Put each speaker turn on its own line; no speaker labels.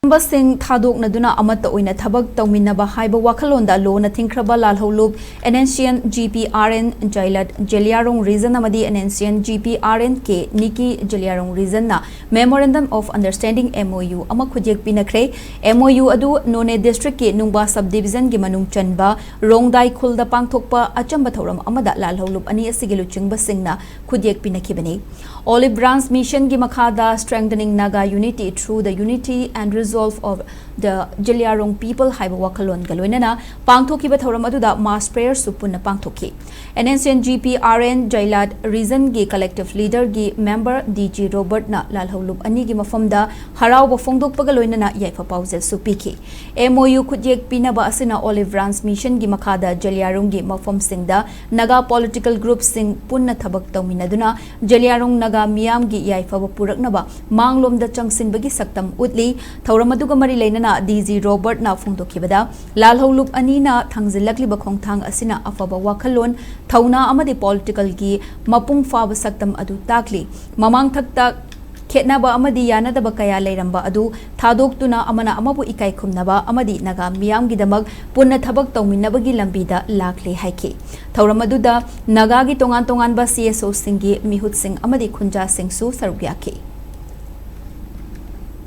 Basing Thadok Naduna Amata Oina Tabak Tauminaba Haiba Wakalonda Lona Tinkraba Lalholub NSCN GPRN Jailat Jeliarong Reason Amadi NSCN GPRN-K NIKI Jeliarong Reason na Memorandum of Understanding MoU Ama KHUTYEK PEENAKHRE MoU adu None District ki Nungba Subdivision gi Manung Chanba Rongdai Khulda Pangthokpa Achamba Thoram Amada Lalholub Ani Asigilu Chingba Singna KHUTYEK PEENAKHIBani Olive Branch Mission gi Makhada Strengthening Naga Unity through the Unity and Resolve of the Jeliarong people Haiba Wakalon Galoinana Pangthoki Bathoram aduda mass prayer supuna Pangthoki NSCN GPRN Jailat Reason gi collective leader gi member DG Robert na Lalholub ani gi mafamda Harau Bafongdok Pagaloinana Yaifa Pauzel Supiki MoU KHUTYEK Pinaba Asina Olive Branch Mission gi Makhada Jeliarong gi mafam singda Naga political groups sing punna thabak tawminaduna Jeliarong Naga Miyam gi Yaifa Puraknaba Manglomda Changsinbagi Saktam Utli Maduga Mari Lainana DG Robert na Fungdokibada Lalholub Anina Thangzilakli Bakong Thang Asina Afaba Wakalon Thauna Amadi political gi Mapung Faba Saktam Adu Takli Mamang Thakta Ketnaba Amadi Yanadaba Kaya Lairamba Adu Thadok Amana Amabu Ikai Kumnaba Amadi Naga Miyam Gidamag Punna Thabak Tawminabagi Lambida Lakli Haiki Thauramaduda Nagagi Tongan Ba CSO Singi Mihut Singh Amadi Kunja Singh Su Sarugyaki